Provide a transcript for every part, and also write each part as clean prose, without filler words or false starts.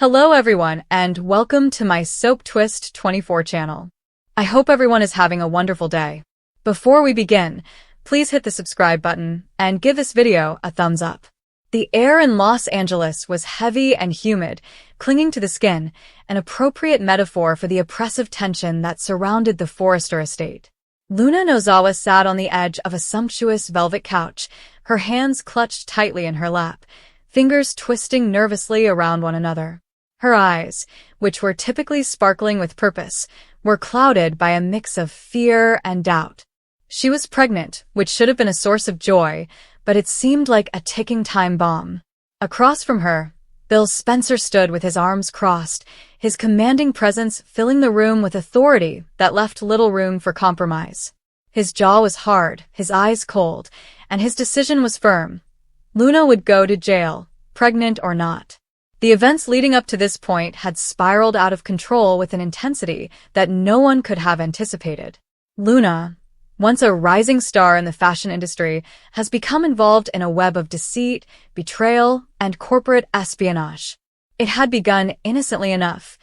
Hello everyone, and welcome to my Soap Twist 24 channel. I hope everyone is having a wonderful day. Before we begin, please hit the subscribe button and give this video a thumbs up. The air in Los Angeles was heavy and humid, clinging to the skin, an appropriate metaphor for the oppressive tension that surrounded the Forrester estate. Luna Nozawa sat on the edge of a sumptuous velvet couch, her hands clutched tightly in her lap, fingers twisting nervously around one another. Her eyes, which were typically sparkling with purpose, were clouded by a mix of fear and doubt. She was pregnant, which should have been a source of joy, but it seemed like a ticking time bomb. Across from her, Bill Spencer stood with his arms crossed, his commanding presence filling the room with authority that left little room for compromise. His jaw was hard, his eyes cold, and his decision was firm. Luna would go to jail, pregnant or not. The events leading up to this point had spiraled out of control with an intensity that no one could have anticipated. Luna, once a rising star in the fashion industry, has become involved in a web of deceit, betrayal, and corporate espionage. It had begun innocently enough,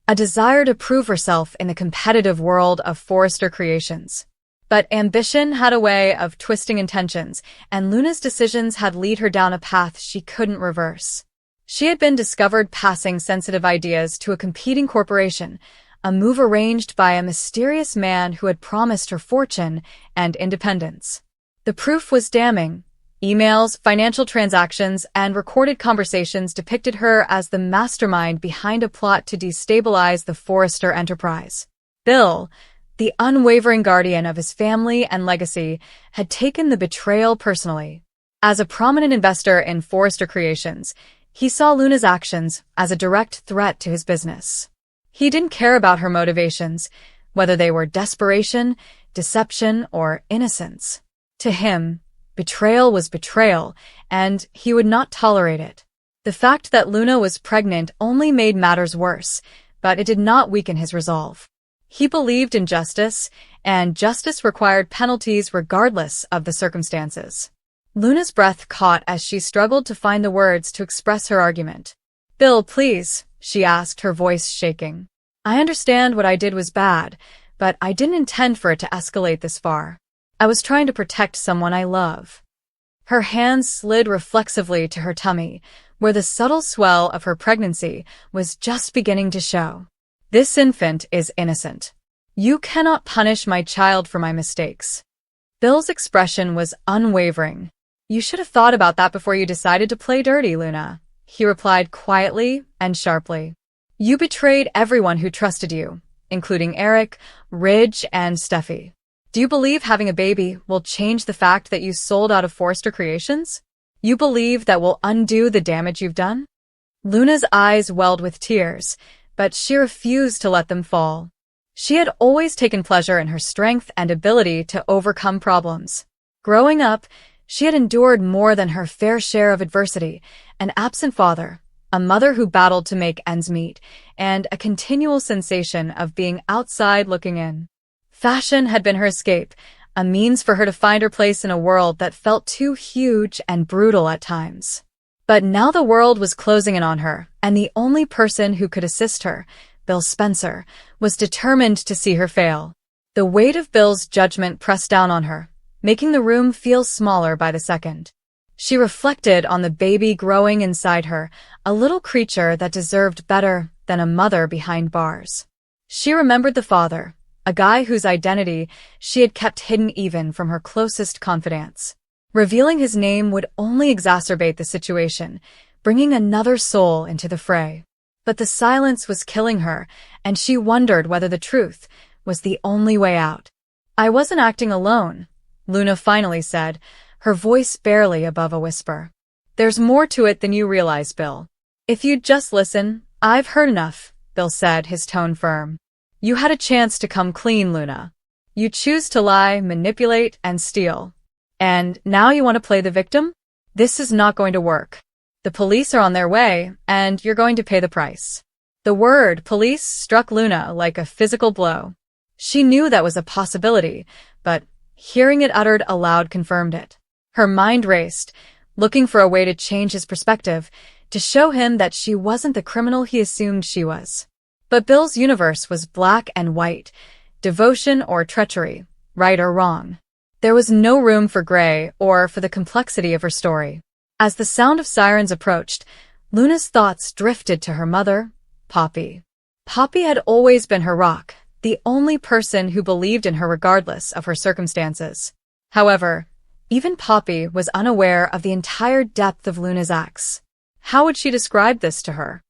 a desire to prove herself in the competitive world of Forrester Creations. But ambition had a way of twisting intentions, and Luna's decisions had led her down a path she couldn't reverse. She had been discovered passing sensitive ideas to a competing corporation, a move arranged by a mysterious man who had promised her fortune and independence. The proof was damning. Emails, financial transactions, and recorded conversations depicted her as the mastermind behind a plot to destabilize the Forrester enterprise. Bill, the unwavering guardian of his family and legacy, had taken the betrayal personally. As a prominent investor in Forrester Creations, he saw Luna's actions as a direct threat to his business. He didn't care about her motivations, whether they were desperation, deception, or innocence. To him, betrayal was betrayal, and he would not tolerate it. The fact that Luna was pregnant only made matters worse, but it did not weaken his resolve. He believed in justice, and justice required penalties regardless of the circumstances. Luna's breath caught as she struggled to find the words to express her argument. "Bill, please," she asked, her voice shaking. "I understand what I did was bad, but I didn't intend for it to escalate this far. I was trying to protect someone I love." Her hands slid reflexively to her tummy, where the subtle swell of her pregnancy was just beginning to show. "This infant is innocent. You cannot punish my child for my mistakes." Bill's expression was unwavering. "You should have thought about that before you decided to play dirty, Luna," he replied quietly and sharply. "You betrayed everyone who trusted you, including Eric, Ridge, and Steffi. Do you believe having a baby will change the fact that you sold out of Forrester Creations? You believe that will undo the damage you've done?" Luna's eyes welled with tears, but she refused to let them fall. She had always taken pleasure in her strength and ability to overcome problems. Growing up, she had endured more than her fair share of adversity: an absent father, a mother who battled to make ends meet, and a continual sensation of being outside looking in. Fashion had been her escape, a means for her to find her place in a world that felt too huge and brutal at times. But now the world was closing in on her, and the only person who could assist her, Bill Spencer, was determined to see her fail. The weight of Bill's judgment pressed down on her, making the room feel smaller by the second. She reflected on the baby growing inside her, a little creature that deserved better than a mother behind bars. She remembered the father, a guy whose identity she had kept hidden even from her closest confidants. Revealing his name would only exacerbate the situation, bringing another soul into the fray. But the silence was killing her, and she wondered whether the truth was the only way out. "I wasn't acting alone," Luna finally said, her voice barely above a whisper. "There's more to it than you realize, Bill. If you'd just listen, I've heard enough," Bill said, his tone firm. "You had a chance to come clean, Luna. You choose to lie, manipulate, and steal. And now you want to play the victim? This is not going to work. The police are on their way, and you're going to pay the price." The word police struck Luna like a physical blow. She knew that was a possibility, but hearing it uttered aloud confirmed it. Her mind raced, looking for a way to change his perspective, to show him that she wasn't the criminal he assumed she was. But Bill's universe was black and white, devotion or treachery, right or wrong. There was no room for gray or for the complexity of her story. As the sound of sirens approached, Luna's thoughts drifted to her mother, Poppy. Poppy had always been her rock, the only person who believed in her regardless of her circumstances. However, even Poppy was unaware of the entire depth of Luna's acts. How would she describe this to her?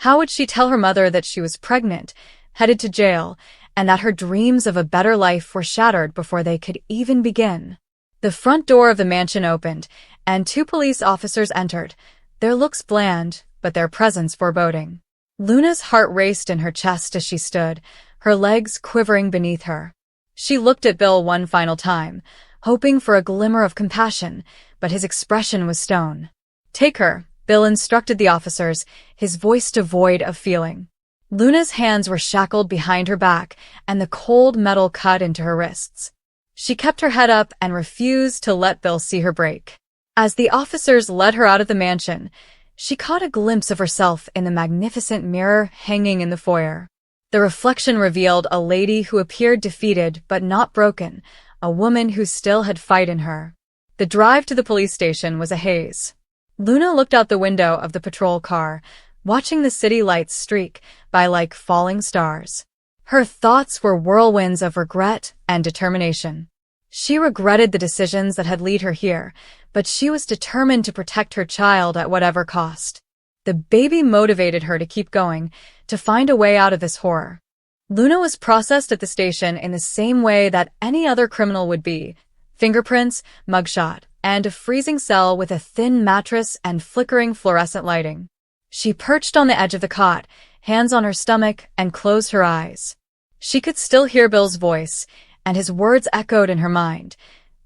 How would she tell her mother that she was pregnant, headed to jail, and that her dreams of a better life were shattered before they could even begin? The front door of the mansion opened, and 2 police officers entered, their looks bland, but their presence foreboding. Luna's heart raced in her chest as she stood, her legs quivering beneath her. She looked at Bill one final time, hoping for a glimmer of compassion, but his expression was stone. "Take her," Bill instructed the officers, his voice devoid of feeling. Luna's hands were shackled behind her back, and the cold metal cut into her wrists. She kept her head up and refused to let Bill see her break. As the officers led her out of the mansion, she caught a glimpse of herself in the magnificent mirror hanging in the foyer. The reflection revealed a lady who appeared defeated but not broken, a woman who still had fight in her. The drive to the police station was a haze. Luna looked out the window of the patrol car, watching the city lights streak by like falling stars. Her thoughts were whirlwinds of regret and determination. She regretted the decisions that had led her here, but she was determined to protect her child at whatever cost. The baby motivated her to keep going, to find a way out of this horror. Luna was processed at the station in the same way that any other criminal would be: fingerprints, mugshot, and a freezing cell with a thin mattress and flickering fluorescent lighting. She perched on the edge of the cot, hands on her stomach, and closed her eyes. She could still hear Bill's voice, and his words echoed in her mind.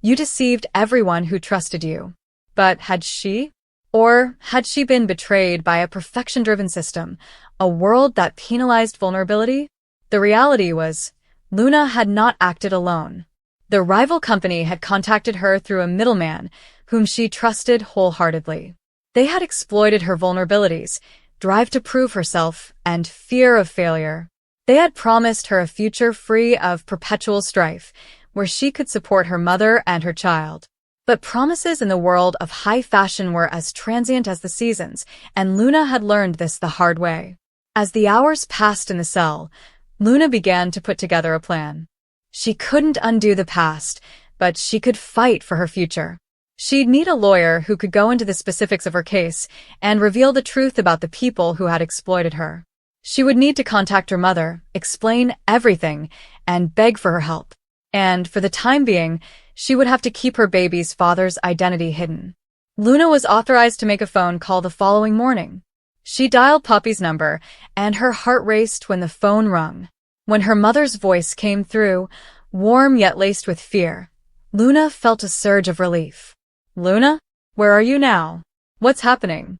"You deceived everyone who trusted you." But had she? Or had she been betrayed by a perfection-driven system, a world that penalized vulnerability? The reality was, Luna had not acted alone. The rival company had contacted her through a middleman whom she trusted wholeheartedly. They had exploited her vulnerabilities, drive to prove herself, and fear of failure. They had promised her a future free of perpetual strife, where she could support her mother and her child. But promises in the world of high fashion were as transient as the seasons, and Luna had learned this the hard way. As the hours passed in the cell, Luna began to put together a plan. She couldn't undo the past, but she could fight for her future. She'd need a lawyer who could go into the specifics of her case and reveal the truth about the people who had exploited her. She would need to contact her mother, explain everything, and beg for her help. And for the time being, she would have to keep her baby's father's identity hidden. Luna was authorized to make a phone call the following morning. She dialed Poppy's number, and her heart raced when the phone rung. When her mother's voice came through, warm yet laced with fear, Luna felt a surge of relief. "Luna? Where are you now? What's happening?"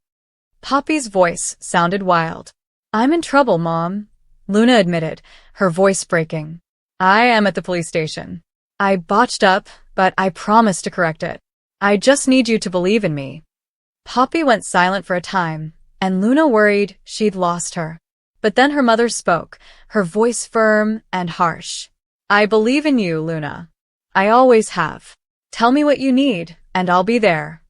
Poppy's voice sounded wild. "I'm in trouble, Mom," Luna admitted, her voice breaking. "I am at the police station. I botched up, but I promise to correct it. I just need you to believe in me." Poppy went silent for a time, and Luna worried she'd lost her. But then her mother spoke, her voice firm and harsh. "I believe in you, Luna. I always have. Tell me what you need, and I'll be there."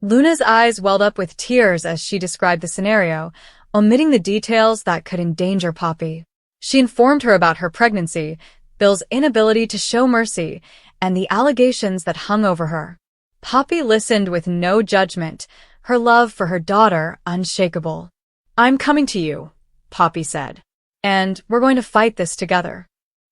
Luna's eyes welled up with tears as she described the scenario, omitting the details that could endanger Poppy. She informed her about her pregnancy, Bill's inability to show mercy, and the allegations that hung over her. Poppy listened with no judgment, her love for her daughter unshakable. "I'm coming to you," Poppy said, "and we're going to fight this together."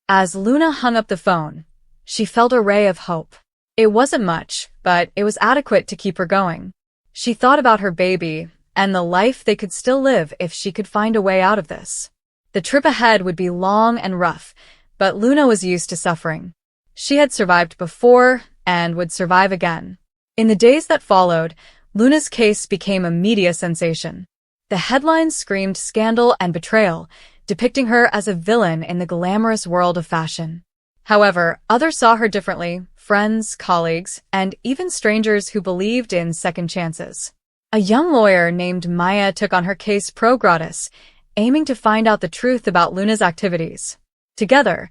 As Luna hung up the phone, she felt a ray of hope. It wasn't much, but it was adequate to keep her going. She thought about her baby and the life they could still live if she could find a way out of this. The trip ahead would be long and rough, but Luna was used to suffering. She had survived before and would survive again. In the days that followed, Luna's case became a media sensation. The headlines screamed scandal and betrayal, depicting her as a villain in the glamorous world of fashion. However, others saw her differently, friends, colleagues, and even strangers who believed in second chances. A young lawyer named Maya took on her case pro gratis, aiming to find out the truth about Luna's activities. Together,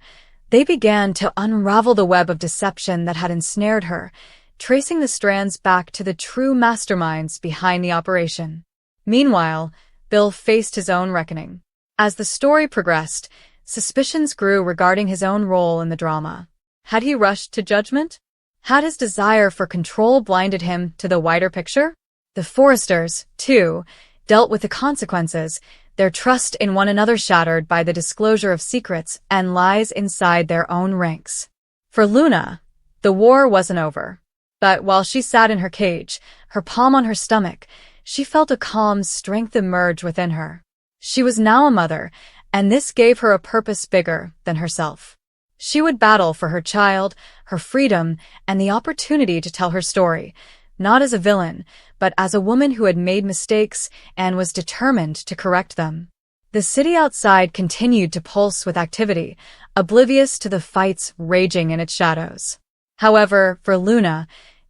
they began to unravel the web of deception that had ensnared her, tracing the strands back to the true masterminds behind the operation. Meanwhile, Bill faced his own reckoning. As the story progressed, suspicions grew regarding his own role in the drama. Had he rushed to judgment? Had his desire for control blinded him to the wider picture? The Forresters, too, dealt with the consequences, their trust in one another shattered by the disclosure of secrets and lies inside their own ranks. For Luna, the war wasn't over. But while she sat in her cage, her palm on her stomach, she felt a calm strength emerge within her. She was now a mother, and this gave her a purpose bigger than herself. She would battle for her child, her freedom, and the opportunity to tell her story, not as a villain, but as a woman who had made mistakes and was determined to correct them. The city outside continued to pulse with activity, oblivious to the fights raging in its shadows. However, for Luna,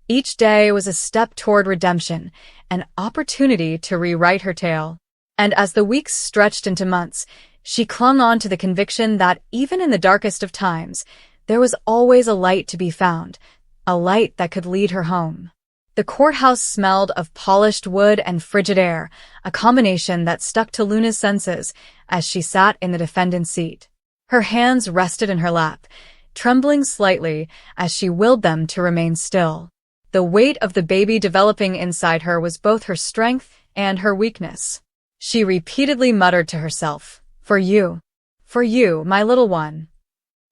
each day was a step toward redemption, an opportunity to rewrite her tale. And as the weeks stretched into months, she clung on to the conviction that even in the darkest of times, there was always a light to be found, a light that could lead her home. The courthouse smelled of polished wood and frigid air, a combination that stuck to Luna's senses as she sat in the defendant's seat. Her hands rested in her lap, trembling slightly as she willed them to remain still. The weight of the baby developing inside her was both her strength and her weakness. She repeatedly muttered to herself, for you, my little one."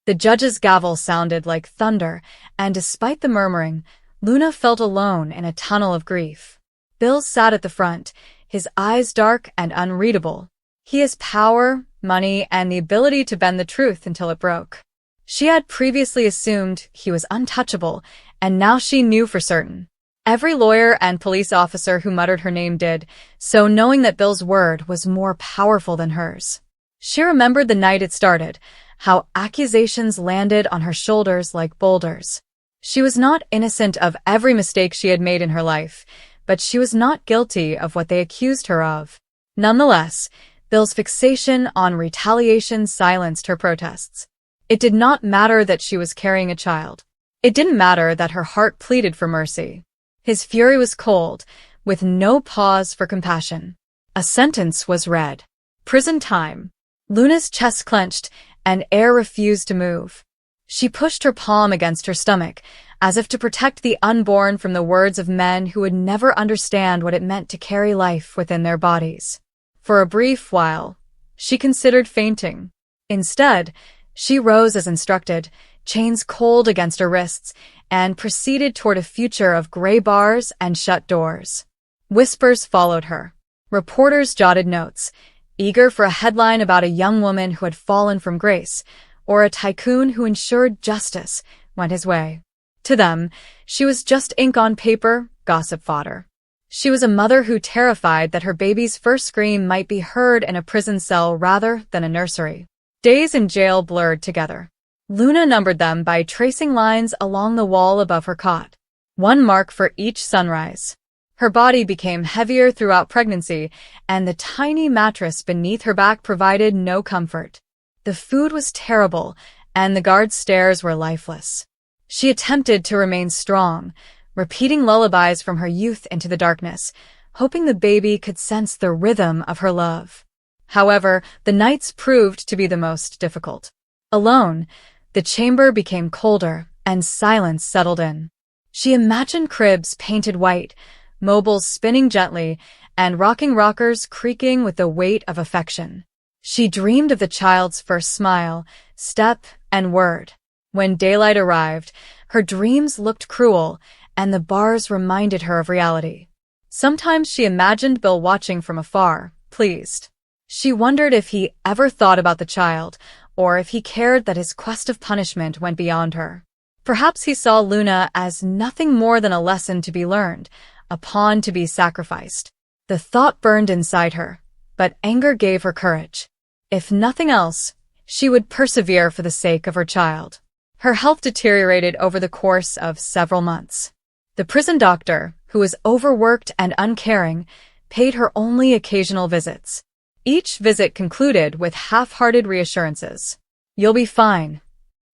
The judge's gavel sounded like thunder, and despite the murmuring, Luna felt alone in a tunnel of grief. Bill sat at the front, his eyes dark and unreadable. He has power, money, and the ability to bend the truth until it broke. She had previously assumed he was untouchable, and now she knew for certain. Every lawyer and police officer who muttered her name did, so knowing that Bill's word was more powerful than hers. She remembered the night it started, how accusations landed on her shoulders like boulders. She was not innocent of every mistake she had made in her life, but she was not guilty of what they accused her of. Nonetheless, Bill's fixation on retaliation silenced her protests. It did not matter that she was carrying a child. It didn't matter that her heart pleaded for mercy. His fury was cold, with no pause for compassion. A sentence was read. Prison time. Luna's chest clenched, and air refused to move. She pushed her palm against her stomach, as if to protect the unborn from the words of men who would never understand what it meant to carry life within their bodies. For a brief while, she considered fainting. Instead, she rose as instructed, chains cold against her wrists, and proceeded toward a future of gray bars and shut doors. Whispers followed her. Reporters jotted notes, eager for a headline about a young woman who had fallen from grace, or a tycoon who ensured justice went his way. To them, she was just ink on paper, gossip fodder. She was a mother who terrified that her baby's first scream might be heard in a prison cell rather than a nursery. Days in jail blurred together. Luna numbered them by tracing lines along the wall above her cot, one mark for each sunrise. Her body became heavier throughout pregnancy, and the tiny mattress beneath her back provided no comfort. The food was terrible, and the guard's stares were lifeless. She attempted to remain strong, repeating lullabies from her youth into the darkness, hoping the baby could sense the rhythm of her love. However, the nights proved to be the most difficult. Alone, the chamber became colder, and silence settled in. She imagined cribs painted white, mobiles spinning gently, and rocking rockers creaking with the weight of affection. She dreamed of the child's first smile, step, and word. When daylight arrived, her dreams looked cruel, and the bars reminded her of reality. Sometimes she imagined Bill watching from afar, pleased. She wondered if he ever thought about the child, or if he cared that his quest of punishment went beyond her. Perhaps he saw Luna as nothing more than a lesson to be learned, a pawn to be sacrificed. The thought burned inside her, but anger gave her courage. If nothing else, she would persevere for the sake of her child. Her health deteriorated over the course of several months. The prison doctor, who was overworked and uncaring, paid her only occasional visits. Each visit concluded with half-hearted reassurances. "You'll be fine."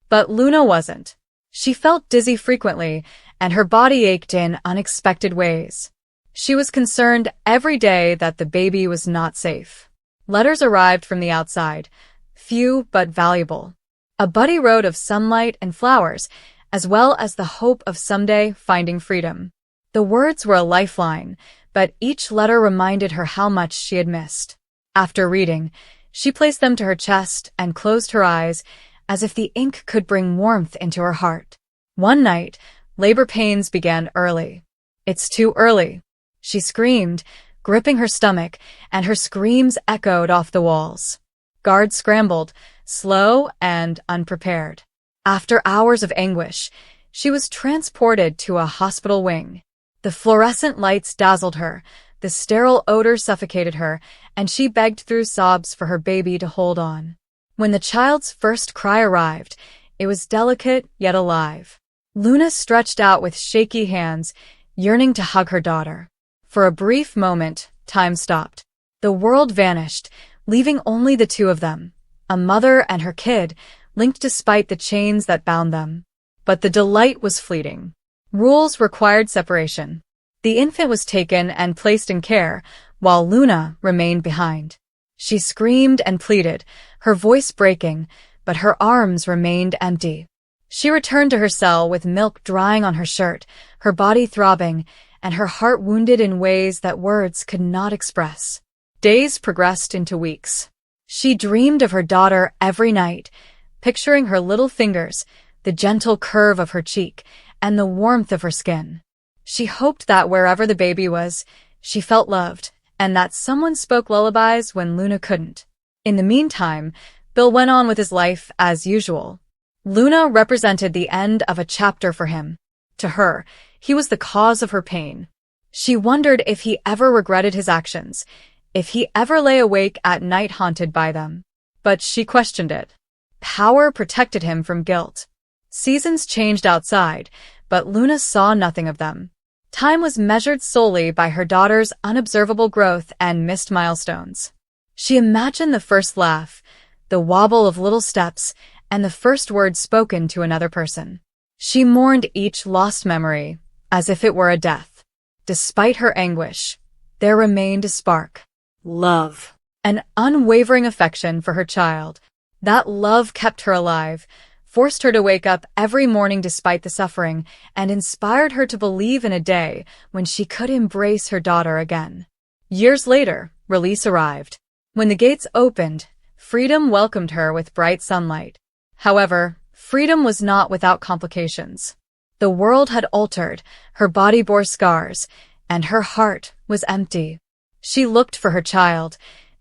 But Luna wasn't. She felt dizzy frequently, and her body ached in unexpected ways. She was concerned every day that the baby was not safe. Letters arrived from the outside, few but valuable. A buddy wrote of sunlight and flowers, as well as the hope of someday finding freedom. The words were a lifeline, but each letter reminded her how much she had missed. After reading, she placed them to her chest and closed her eyes, as if the ink could bring warmth into her heart. One night, labor pains began early. "It's too early," she screamed, gripping her stomach, and her screams echoed off the walls. Guards scrambled, slow and unprepared. After hours of anguish, she was transported to a hospital wing. The fluorescent lights dazzled her, the sterile odor suffocated her, and she begged through sobs for her baby to hold on. When the child's first cry arrived, it was delicate yet alive. Luna stretched out with shaky hands, yearning to hug her daughter. For a brief moment, time stopped. The world vanished, leaving only the two of them, a mother and her kid, linked despite the chains that bound them. But the delight was fleeting. Rules required separation. The infant was taken and placed in care, while Luna remained behind. She screamed and pleaded, her voice breaking, but her arms remained empty. She returned to her cell with milk drying on her shirt, her body throbbing, and her heart wounded in ways that words could not express. Days progressed into weeks. She dreamed of her daughter every night, picturing her little fingers, the gentle curve of her cheek, and the warmth of her skin. She hoped that wherever the baby was, she felt loved, and that someone spoke lullabies when Luna couldn't. In the meantime, Bill went on with his life as usual. Luna represented the end of a chapter for him. To her, he was the cause of her pain. She wondered if he ever regretted his actions, if he ever lay awake at night haunted by them. But she questioned it. Power protected him from guilt. Seasons changed outside, but Luna saw nothing of them. Time was measured solely by her daughter's unobservable growth and missed milestones. She imagined the first laugh, the wobble of little steps, and the first word spoken to another person. She mourned each lost memory, as if it were a death. Despite her anguish, there remained a spark. Love. An unwavering affection for her child. That love kept her alive, forced her to wake up every morning despite the suffering, and inspired her to believe in a day when she could embrace her daughter again. Years later, release arrived. When the gates opened, freedom welcomed her with bright sunlight. However, freedom was not without complications. The world had altered, her body bore scars, and her heart was empty. She looked for her child,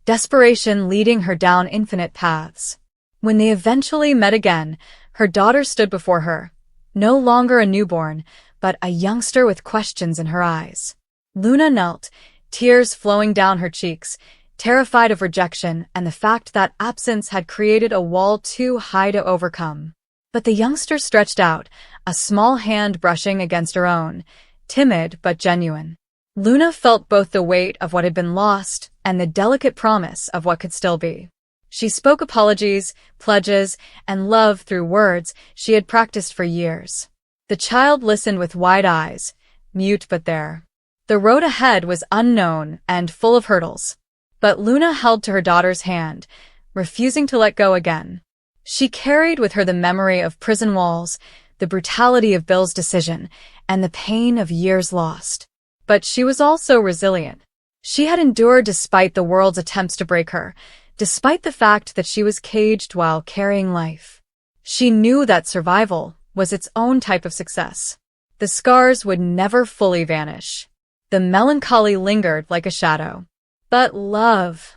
desperation leading her down infinite paths. When they eventually met again, her daughter stood before her, no longer a newborn, but a youngster with questions in her eyes. Luna knelt, tears flowing down her cheeks, terrified of rejection and the fact that absence had created a wall too high to overcome. But the youngster stretched out, a small hand brushing against her own, timid but genuine. Luna felt both the weight of what had been lost and the delicate promise of what could still be. She spoke apologies, pledges, and love through words she had practiced for years. The child listened with wide eyes, mute but there. The road ahead was unknown and full of hurdles. But Luna held to her daughter's hand, refusing to let go again. She carried with her the memory of prison walls, the brutality of Bill's decision, and the pain of years lost. But she was also resilient. She had endured despite the world's attempts to break her, despite the fact that she was caged while carrying life. She knew that survival was its own type of success. The scars would never fully vanish. The melancholy lingered like a shadow. But love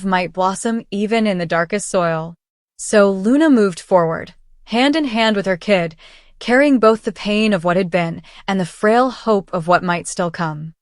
might blossom even in the darkest soil. So Luna moved forward, hand in hand with her kid, carrying both the pain of what had been and the frail hope of what might still come.